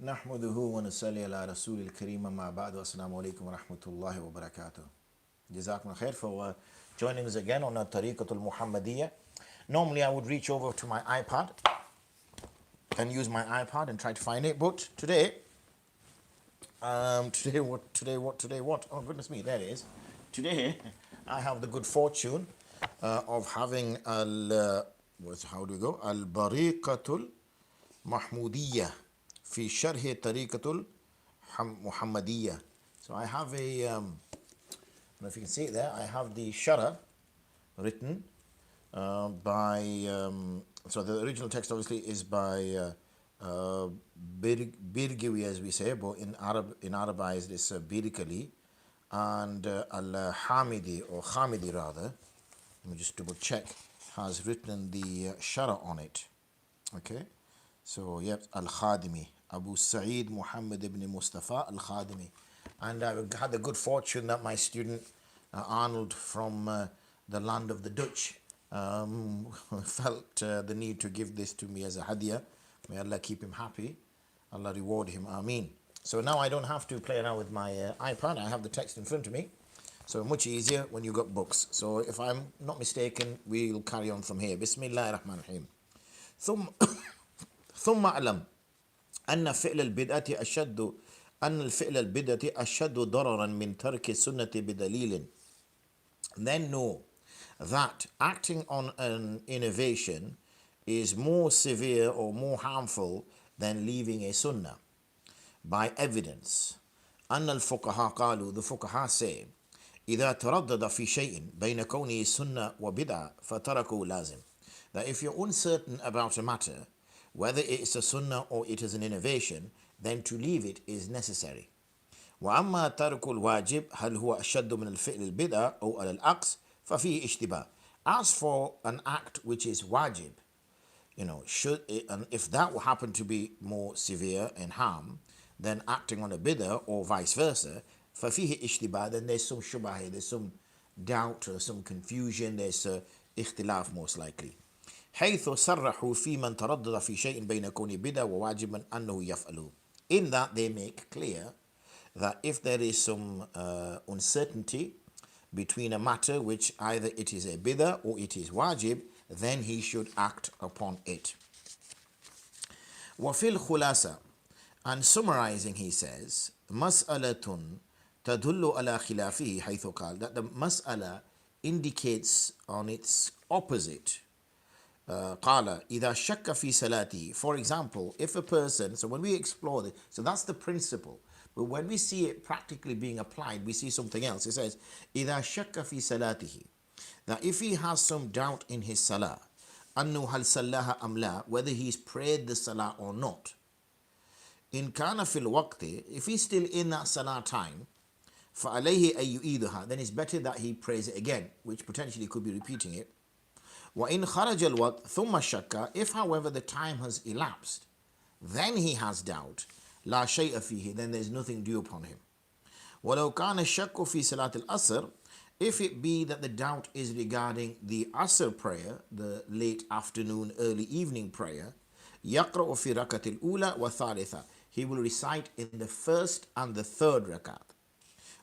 نحمده ونصلي على رسول الكريم ما بعد والسلام عليكم ورحمة الله وبركاته. Jazakum khair for joining us again on a Tariqatul Muhammadiyya. Normally I would reach over to my iPad and use my iPad and try to find it, but today, what? Oh goodness me, there it is. Today I have the good fortune of having how do we go? Al-Bariqatul Mahmudiyya fi Sharhi Tariqatul Muhammadiyya. So I have I don't know if you can see it there, I have the Sharh written by, so the original text obviously is by Birgiwi, as we say, but in Arabized it's Birkali, and Al-Hamidi, or Hamidi rather, let me just double check, has written the Sharh on it. Okay, so yep, Al-Khadimi, Abu Sa'id Muhammad ibn Mustafa Al-Khadimi. And I had the good fortune that my student Arnold from the land of the Dutch felt the need to give this to me as a hadiyah. May Allah keep him happy, Allah reward him, Ameen. So now I don't have to play around with my iPad, I have the text in front of me. So much easier when you got books. So if I'm not mistaken, we'll carry on from here. Bismillah ar-Rahman ar-Rahim. ثم أعلم أن فعل البدعة أشد ضررا من ترك السنة بدليل. Then know that acting on an innovation is more severe or more harmful than leaving a sunnah by evidence. أن الفقهاء قالوا, the fuqaha say, إذا تردد في شيء بين كونه سنة وبدعة فتركه لازم. That if you're uncertain about a matter, whether it's a sunnah or it is an innovation, then to leave it is necessary. وأما ترك الواجب هل هو أشد من الفعل البدعة أو على العكس ففيه اشتباه. As for an act which is wajib, should it, and if that will happen to be more severe in harm than acting on a bid'ah or vice versa, ففيه اشتباه, then there's some shubah here, there's some doubt or some confusion, there's اختلاف most likely. حيث صرحوا في من تردد في شيء بين كون بدعة وواجبا أنه يفعله. In that they make clear that if there is some uncertainty between a matter which either it is a bid'ah or it is wajib, then he should act upon it. وفي الخلاصة, and summarizing he says, مسألة تدل على خلافه حيث قال, that the mas'ala indicates on its opposite. قال إذا شك في صلاته, for example, if a person, so when we explore this, so that's the principle, but when we see it practically being applied, we see something else. It says إذا شك في صلاته, that if he has some doubt in his salah, أنه هل صلاها أم لا, whether he's prayed the salah or not, إن كان في الوقت, if he's still in that salah time, فعليه أن يعيدها, then it's better that he prays it again, which potentially could be repeating it. وَإِنْ خَرَجَ الْوَقْتِ ثُمَّ الشَّكَّ, if however the time has elapsed, then he has doubt, لَا شَيْءَ فِيهِ, then there's nothing due upon him. وَلَوْ كَانَ الشَّكُّ فِي صَلَاةِ الْأَصْرِ, if it be that the doubt is regarding the Asr prayer, the late afternoon, early evening prayer, يَقْرَأُ فِي رَكَةِ الْأُولَى وَالثَّالِثَةِ, he will recite in the first and the third rakat.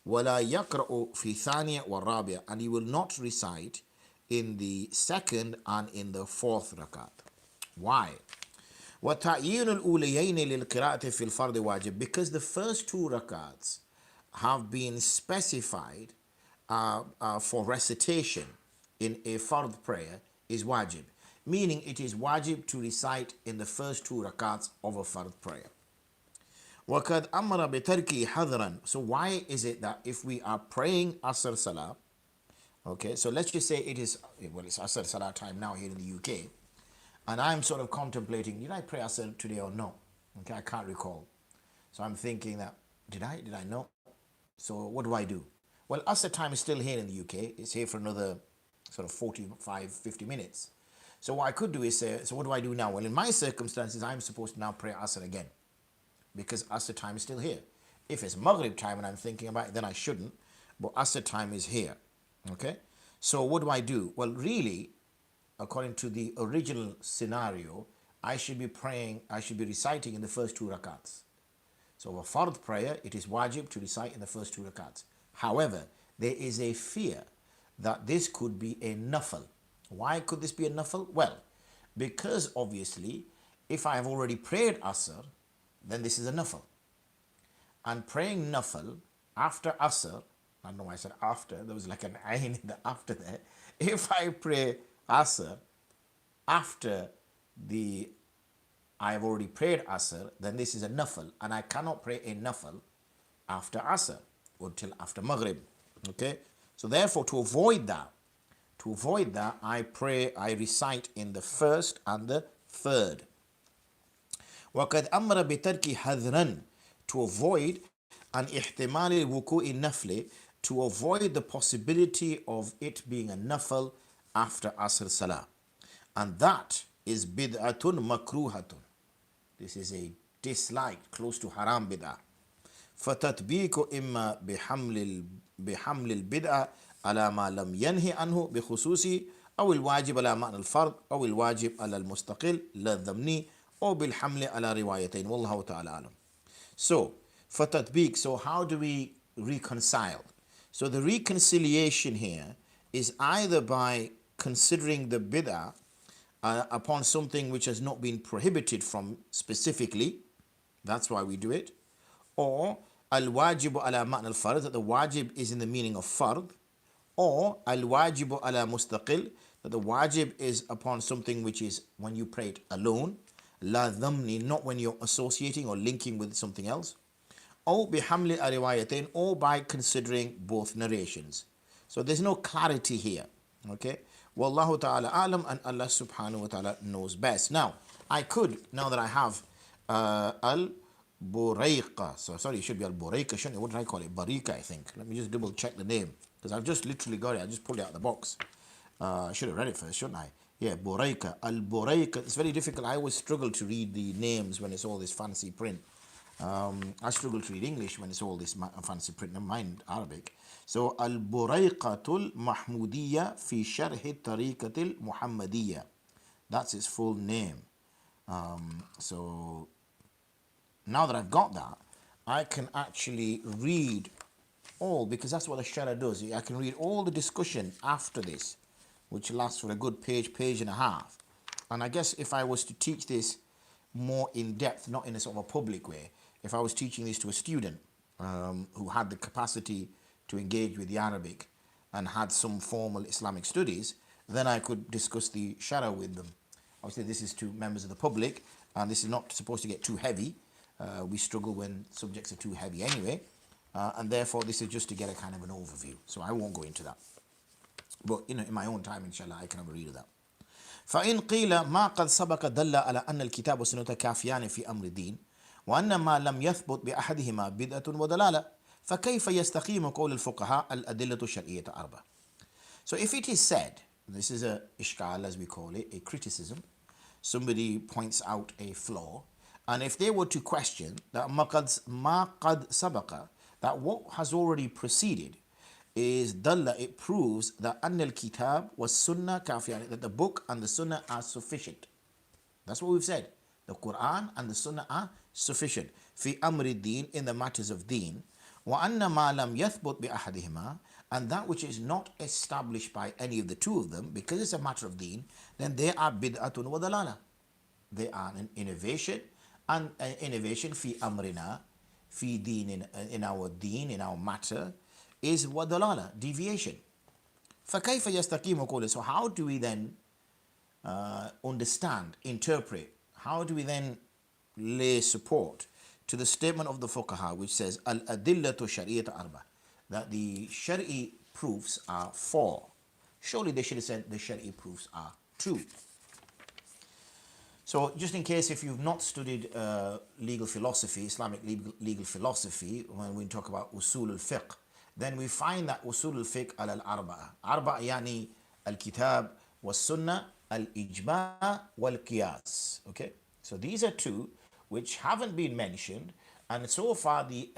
وَلَا يَقْرَأُ فِي ثَانِيَةِ وَالرَّابِعَةِ, and he will not recite in the second and in the fourth rakat. Why? وَتَعْيِينُ الْأُولَيَيْنِ لِلْقِرَاءَةِ فِي الْفَرْضِ وَاجِبٍ, because the first two rakats have been specified for recitation in a fard prayer is wajib, meaning it is wajib to recite in the first two rakats of a fard prayer. وَقَدْ أَمَرَ بِتَرْكِهِ حَذْرًا, so why is it that if we are praying Asr Salah, okay, so let's just say it's Asr Salah time now here in the UK, and I'm sort of contemplating, did I pray Asr today or no? Okay, I can't recall. So I'm thinking that, did I not? So what do I do? Well, Asr time is still here in the UK. It's here for another sort of 45, 50 minutes. So what I could do is say, so what do I do now? Well, in my circumstances, I'm supposed to now pray Asr again, because Asr time is still here. If it's Maghrib time and I'm thinking about it, then I shouldn't, but Asr time is here. Okay, so what do I do? Well, really, according to the original scenario, I should be reciting in the first two rakats. So a fard prayer, it is wajib to recite in the first 2 rakats. However, there is a fear that this could be a nafal. Why could this be a nafal? Well, because obviously, if I have already prayed Asr, then this is a nafal. And praying nafal after Asr, I don't know why I said after, there was like an ayn in the after there. If I pray Asr after I have already prayed Asr, then this is a nafal, and I cannot pray a nafal after Asr until after Maghrib. Okay, so therefore, to avoid that, I recite in the first and the third. وَقَدْ أَمْرَ بِتَرْكِ حَذْرًا, to avoid an ihtimal wuku'i nafli, to avoid the possibility of it being a nafal after Asr Salah. And that is bid'atun makruhatun. This is a disliked, close to haram bid'ah. فَتَتْبِيكُ إِمَّا بِحَمْلِ الْبِدْعَةِ على ما لم ينهي عنه بخصوصه أو الواجب على معنى الفرض أو الواجب على المستقل لا الضمني أو بالحمل على روايتين والله تعالى أعلم. So, فَتَتْبِيك, so how do we reconcile? So the reconciliation here is either by considering the bid'ah upon something which has not been prohibited from specifically, that's why we do it, or al-wajibu ala ma'na al-fard, that the wajib is in the meaning of fard, or al-wajibu ala mustaqil, that the wajib is upon something which is when you pray it alone, la dhamni, not when you're associating or linking with something else, or bihamli ariwayatain, or by considering both narrations. So there's no clarity here. Okay, wallahu ta'ala alam, and Allah subhanahu wa ta'ala knows best. Now I could, now that I have al-burayqa, so sorry, it should be al-burayqa, shouldn't it? What did I call it? Barika, I think. Let me just double check the name, because I've just literally got it. I just pulled it out of the box. I should have read it first, shouldn't I? Yeah, burayqa, al-burayqa. It's very difficult. I always struggle to read the names when it's all this fancy print. I struggle to read English when it's all this fancy print, never mind Arabic. So al-burayqatul mahmudiyya fi sharh tariqatil muhammadiyya, that's its full name. So now that I've got that, I can actually read all, because that's what the Shara does. I can read all the discussion after this, which lasts for a good page and a half. And I guess if I was to teach this more in depth, not in a sort of a public way, if I was teaching this to a student who had the capacity to engage with the Arabic and had some formal Islamic studies, then I could discuss the Shara with them. Obviously, this is to members of the public, and this is not supposed to get too heavy. We struggle when subjects are too heavy anyway, and therefore this is just to get a kind of an overview. So I won't go into that. But in my own time, inshallah, I can have a read of that. فإن قيل ما قد سبق دل على أن الكتاب والسنة كافيان في أمر الدين وأن ما لم يثبت بأحدهما بدعة وضلالة فكيف يستقيم قول الفقهاء الأدلة الشرعية أربعة. So if it is said, this is a ishkal as we call it, a criticism, somebody points out a flaw, and if they were to question that ما قد سبق, that what has already preceded is dalla, it proves that أن الكتاب والسنة كافيان, that the book and the sunnah are sufficient. That's what we've said. The Quran and the sunnah are sufficient. في أمر الدين, in the matters of deen. وأن ما لم يثبت بأحدهما, and that which is not established by any of the two of them, because it's a matter of deen, then they are bid'atun wa dalala. They are an innovation, and an innovation في أمرنا, في دين, in our deen, in our matter, is wadalala, deviation. فَكَيْفَ يَسْتَقِيمُ قَوْلُهُ. So how do we then understand, interpret, how do we then lay support to the statement of the fuqaha which says al-adillatu shar'iyyatu arba, that the shari'i proofs are 4. Surely they should have said the shari'i proofs are 2. So just in case if you've not studied legal philosophy, Islamic legal philosophy, when we talk about usul al-fiqh, then we find that usul al-fiqh al-arba'a. Arba'a yani al-kitab was-sunnah, al-ijma' wal-qiyas. Okay? So these are 2 which haven't been mentioned, and so far the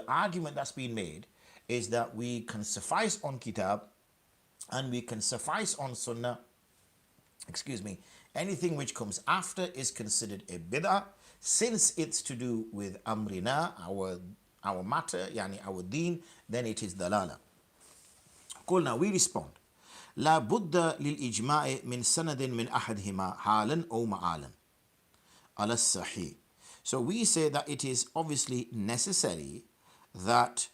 argument that's been made is that we can suffice on kitab and we can suffice on sunnah. Anything which comes after is considered a bid'ah. Since it's to do with amrina, our matter, yani our deen, then it is dalala. قلنا, we respond, لا بد للإجماع من سند من أحدهما حالا أو معالا على الصحيح. So we say that it is obviously necessary that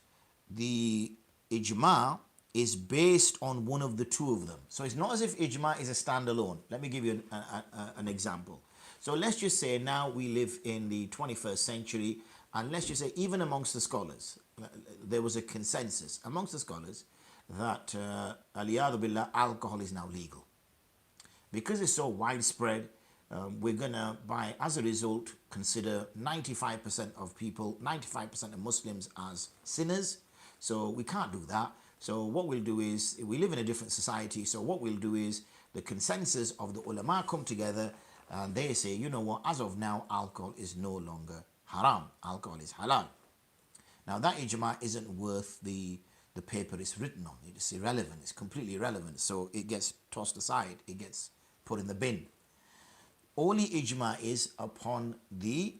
the ijma is based on one of the two of them. So it's not as if ijma is a standalone. Let me give you an example. So let's just say now we live in the 21st century, and let's just say even amongst the scholars, there was a consensus amongst the scholars that aliyadu billah, alcohol is now legal. Because it's so widespread, we're gonna, as a result, consider 95% of people, 95% of Muslims as sinners. So we can't do that. So what we'll do is, we live in a different society, so what we'll do is the consensus of the ulama come together and they say, you know what, as of now, alcohol is no longer haram. Alcohol is halal. Now that ijma isn't worth the paper it's written on. It's irrelevant. It's completely irrelevant. So it gets tossed aside. It gets put in the bin. Only ijma is upon the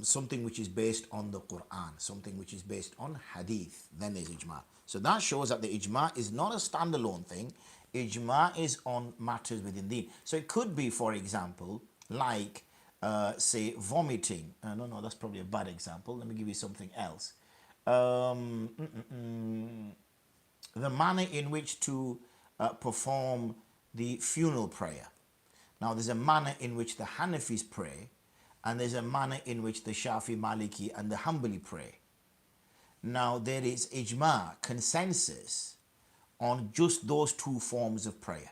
something which is based on the Quran, something which is based on hadith. Then there's ijma. So that shows that the ijma is not a standalone thing. Ijma is on matters within deen. So it could be, for example, like say vomiting. No, that's probably a bad example. Let me give you something else. The manner in which to perform the funeral prayer. Now there's a manner in which the Hanafis pray, and there's a manner in which the Shafi, Maliki and the Hanbali pray. Now there is ijma, consensus, on just those two forms of prayer.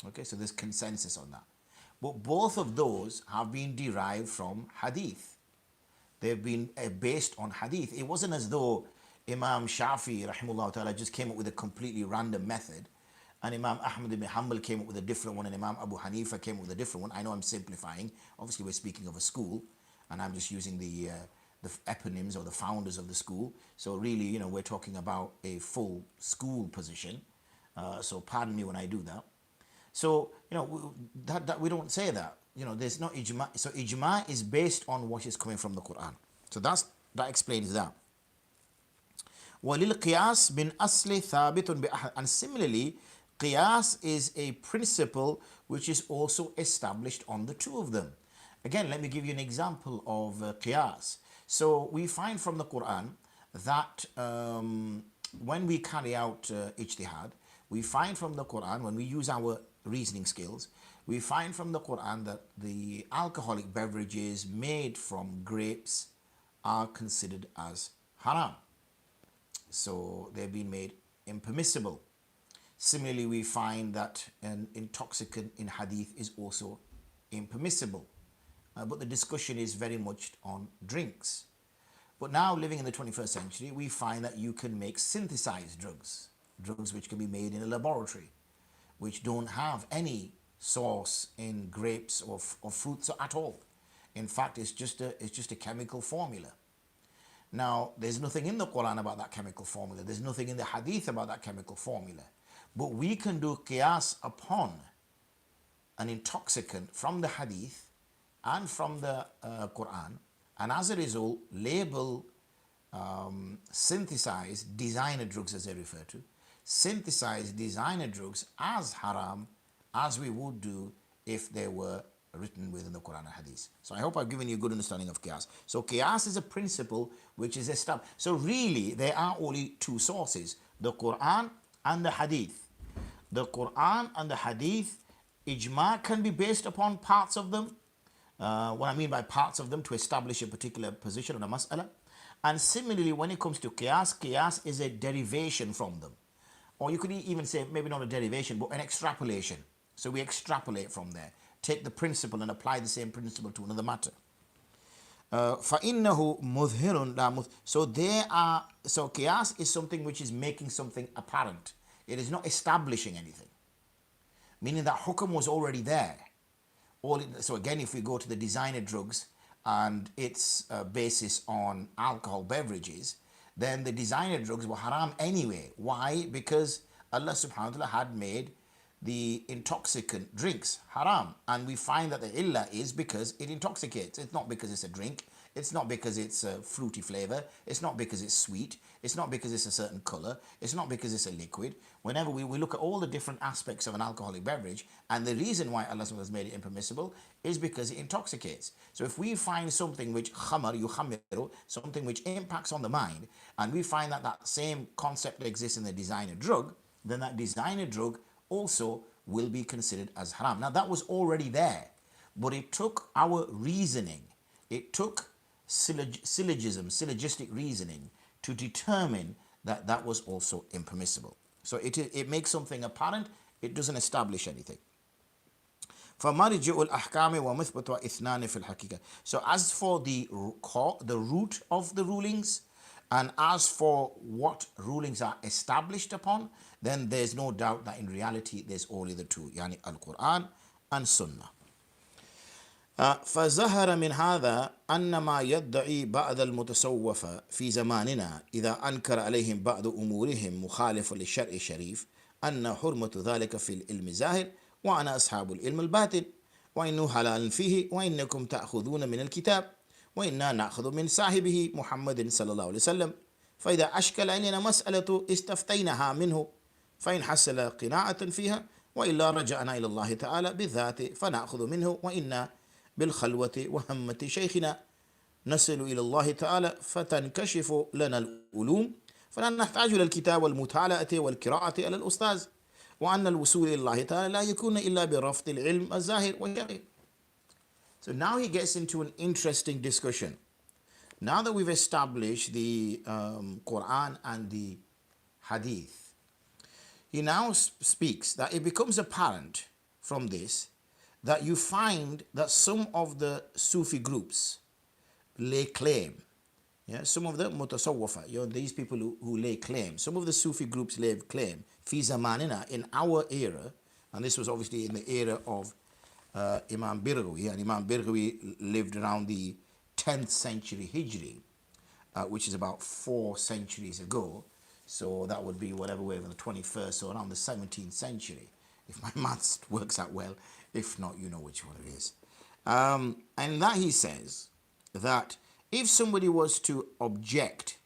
Okay, so there's consensus on that. But both of those have been derived from hadith. They've been based on hadith. It wasn't as though Imam Shafi, rahimahullah ta'ala, just came up with a completely random method, and Imam Ahmad ibn Hanbal came up with a different one, and Imam Abu Hanifa came up with a different one. I know I'm simplifying. Obviously, we're speaking of a school, and I'm just using the eponyms or the founders of the school. So really, you know, we're talking about a full school position. So pardon me when I do that. So, you know, that we don't say that. You know, there's no ijma. So ijma is based on what is coming from the Quran. So that explains that. وَلِلْقِيَاسِ بِنْ أَصْلِ ثَابِتٌ بِأَحَدٍ. And similarly, qiyas is a principle which is also established on the two of them. Again, let me give you an example of qiyas. So we find from the Quran that when we carry out ijtihad, we find from the Quran, when we use our reasoning skills, we find from the Quran that the alcoholic beverages made from grapes are considered as haram. So they've been made impermissible. Similarly, we find that an intoxicant in hadith is also impermissible. But the discussion is very much on drinks. But now, living in the 21st century, we find that you can make synthesized drugs, drugs which can be made in a laboratory, which don't have any source in grapes or fruits at all. In fact, it's just a chemical formula. Now, there's nothing in the Quran about that chemical formula. There's nothing in the hadith about that chemical formula. But we can do qiyas upon an intoxicant from the hadith and from the Quran, and as a result, label synthesized designer drugs, as they refer to, synthesized designer drugs as haram, as we would do if they were written within the Quran and Hadith. So I hope I've given you a good understanding of qiyas. So qiyas is a principle which is established. So really, there are only two sources, the Quran and the Hadith. The Quran and the Hadith, ijma can be based upon parts of them. What I mean by parts of them, to establish a particular position on a mas'ala. And similarly, when it comes to qiyas, qiyas is a derivation from them. Or you could even say, maybe not a derivation, but an extrapolation. So we extrapolate from there. Take the principle and apply the same principle to another matter. فَإِنَّهُ مُظْهِرٌ لَا So qiyas is something which is making something apparent. It is not establishing anything. Meaning that hukm was already there. So again, if we go to the designer drugs and its basis on alcohol beverages, then the designer drugs were haram anyway. Why? Because Allah subhanahu wa ta'ala had made the intoxicant drinks haram. And we find that the illah is because it intoxicates. It's not because it's a drink. It's not because it's a fruity flavor. It's not because it's sweet. It's not because it's a certain color. It's not because it's a liquid. Whenever we look at all the different aspects of an alcoholic beverage, and the reason why Allah has made it impermissible is because it intoxicates. So if we find something which khamar, yukhamiru, something which impacts on the mind, and we find that that same concept exists in the designer drug, then that designer drug also will be considered as haram. Now that was already there, but it took our reasoning, it took syllogistic reasoning to determine that that was also impermissible. So it makes something apparent, it doesn't establish anything. فَمَرْجِعُ الْأَحْكَامِ وَمُثْبَتُ إِثْنَانِ فِي الْحَقِيقَةِ. So as for the root of the rulings, and as for what rulings are established upon, then there's no doubt that in reality there's only the two, yani Al-Quran and Sunnah. فظهر من هذا أن ما يدعي بعض المتصوفة في زماننا إذا أنكر عليهم بعض أمورهم مخالفة للشرع الشريف أن حرمة ذلك في العلم ظاهر وأنا أصحاب العلم الباطن وإنه حلال فيه وإنكم تأخذون من الكتاب وإنا نأخذ من صاحبه محمد صلى الله عليه وسلم فإذا أشكل علينا مسألة استفتيناها منه فإن حصل قناعة فيها وإلا رجعنا إلى الله تعالى بالذات فنأخذ منه وإنا بالخلوة وهمة شيخنا نصل إلى الله تعالى فتنكشف لنا العلوم فلا نحتاج إلى الكتاب والمطالعة والقراءة على الأستاذ وأن الوصول إلى الله تعالى لا يكون إلا برفض العلم الظاهر والشرعي. So now he gets into an interesting discussion. Now that we've established the Quran and the Hadith, he now speaks that it becomes apparent from this that you find that some of the Sufi groups lay claim, some of the mutasawwafa, these people who lay claim, some of the Sufi groups lay claim, fi zamanina, in our era, and this was obviously in the era of Imam Birghawi, and Imam Birghawi lived around the 10th century Hijri, which is about 4 centuries ago. So that would be whatever way of the 21st, so around the 17th century, if my maths works out well. If not, you know which one it is. And that he says that if somebody was to object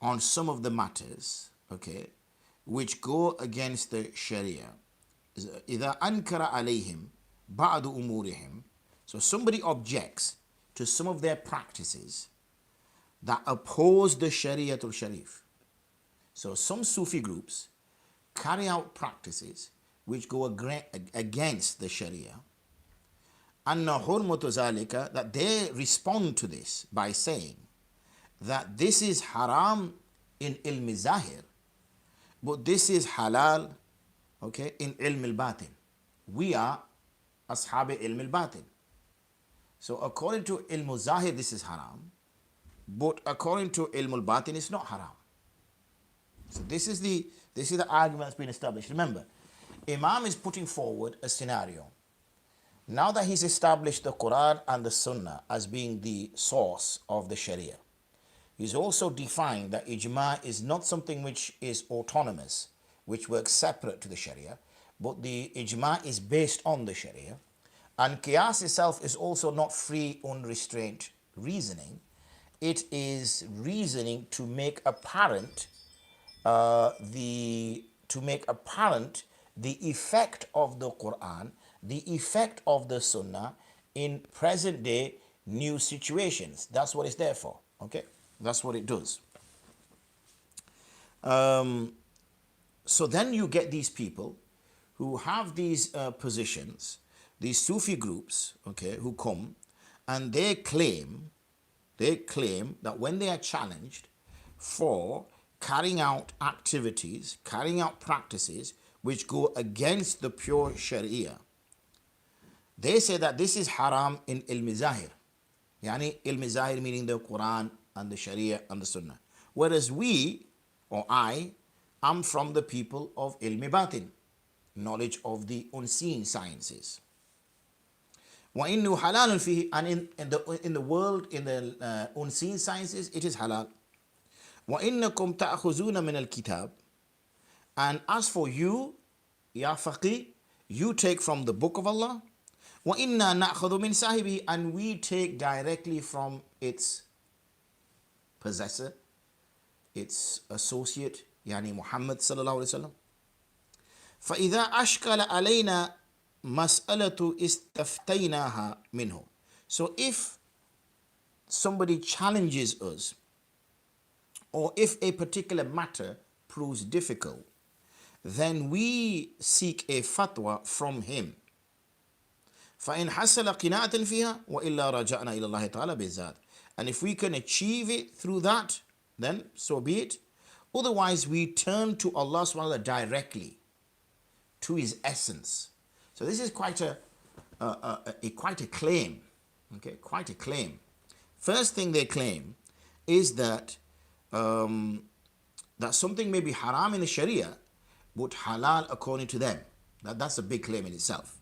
on some of the matters, okay, which go against the Sharia, إِذَا أَنْكَرَ عَلَيْهِمْ بَعْضُ أُمُورِهِمْ, so somebody objects to some of their practices that oppose the Shariatul Sharif. So some Sufi groups carry out practices which go against the Sharia, anna hurmatu zalika, that they respond to this by saying that this is haram in ilm zahir, but this is halal, okay, in ilm al-batin. We are ashab ilm al-batin. So according to ilm zahir, this is haram, but according to ilm al-batin, it's not haram. So this is the argument that's been established. Remember, Imam is putting forward a scenario. Now that he's established the Quran and the Sunnah as being the source of the Sharia, he's also defined that ijma is not something which is autonomous, which works separate to the Sharia, but the ijma is based on the Sharia. And qiyas itself is also not free, unrestrained reasoning. It is reasoning to make apparent the effect of the Quran, the effect of the Sunnah in present day new situations. That's what it's there for, okay? That's what it does. So then you get these people who have these positions, these Sufi groups, okay, who come and they claim that when they are challenged for carrying out activities, carrying out practices which go against the pure Sharia, they say that this is haram in ilm zahir. Yani ilm zahir meaning the Quran and the Sharia and the Sunnah. Whereas we, or I, am from the people of ilm batin, knowledge of the unseen sciences. وَإِنُّ حَلَالٌ فِيهِ, and in the world, in the unseen sciences, it is halal. وَإِنَّكُمْ تَأْخُذُونَ مِنَ الْكِتَابِ, and as for you, Ya faqih, you take from the book of Allah. وَإِنَّا نَأْخُذُ مِنْ صَاحِبِهِ, and we take directly from its possessor, its associate, yani Muhammad sallallahu alaihi wasallam. فَإِذَا أَشْكَلَ عَلَيْنَا مَسْأَلَةُ إِسْتَفْتَيْنَاهَا مِنْهُ. So if somebody challenges us, or if a particular matter proves difficult, then we seek a fatwa from him. فَإِنْ حَصَلَ قِنَاعَةً فِيهَا وَإِلَّا رَجَعْنَا إِلَى اللَّهِ تَعَالَى بِالذَّاتِ. And if we can achieve it through that, then so be it. Otherwise, we turn to Allah subhanahu wa ta'ala directly, to His essence. So this is quite a claim. Okay, quite a claim. First thing they claim is that that something may be haram in the Sharia, but halal according to them. That's a big claim in itself.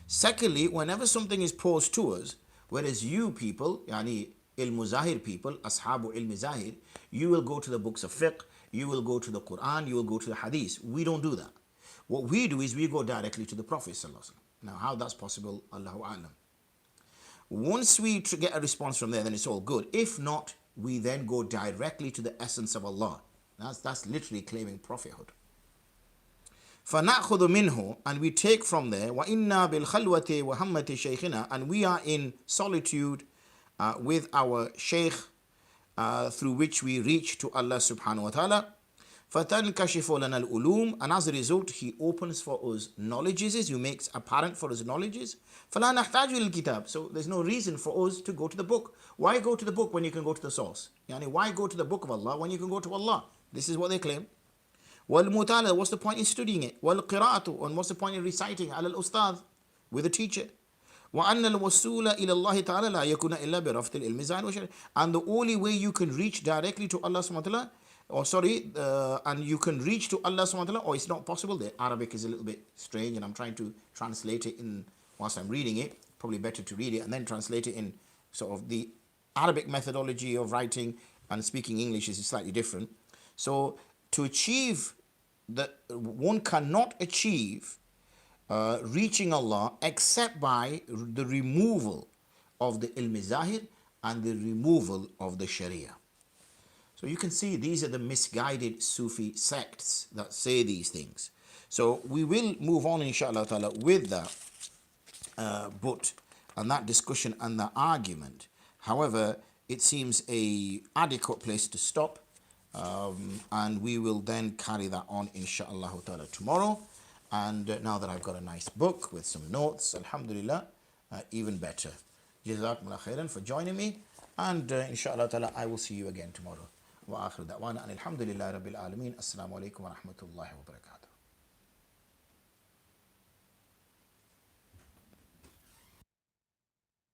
Secondly, whenever something is posed to us, whereas you people, yani ilmuzahir people, ashabu ilmuzahir, you will go to the books of fiqh, you will go to the Quran, you will go to the hadith. We don't do that. What we do is we go directly to the Prophet sallallahu alaihi wasallam. Now, how that's possible, Allahu a'lam. Once we get a response from there, then it's all good. If not, we then go directly to the essence of Allah. That's literally claiming prophethood. فَنَأْخُذُ مِنْهُ, and we take from there, وَإِنَّا بِالْخَلْوَةِ وَهَمَّةِ شَيْخِنَا, and we are in solitude with our shaykh, through which we reach to Allah subhanahu wa ta'ala. فَتَنْكَشِفُ لَنَا الْأُلُومِ, and as a result, He opens for us knowledges, He makes apparent for us knowledges. فَلَا نَحْتَاجُ إِلَى الْكِتَابِ, so there's no reason for us to go to the book. Why go to the book when you can go to the source? Yani, why go to the book of Allah when you can go to Allah? This is what they claim. وَالْمُتَالَى, what's the point in studying it? وَالْقِرَاءَةُ, and what's the point in reciting عَلَى الْأُسْتَاذ, with a teacher? وَأَنَّ الْوَصُولَ إِلَى اللَّهِ تَعَالَى لَا يَكُونَ إِلَّا بِرَفْضِ الْعِلْمِ زَانِ وَشَرْعِ, and the only way you can reach directly to Allah subhanahu wa ta'ala, and you can reach to Allah subhanahu wa ta'ala, or it's not possible. The Arabic is a little bit strange, and I'm trying to translate it in whilst I'm reading it. Probably better to read it and then translate it in sort of the Arabic methodology of writing, and speaking English is slightly different. So to achieve that, one cannot achieve reaching Allah except by the removal of the ilm zahir and the removal of the sharia. So you can see these are the misguided Sufi sects that say these things. So we will move on inshallah ta'ala with that but and that discussion and that argument. However, it seems a adequate place to stop, and we will then carry that on inshallah ta'ala tomorrow. And now that I've got a nice book with some notes, alhamdulillah, even better. Jazakumullah khairan for joining me, and inshallah ta'ala I will see you again tomorrow. Wa akhir da'wana alhamdulillahi rabbil alameen. Assalamu alaikum wa rahmatullahi wa barakatuh.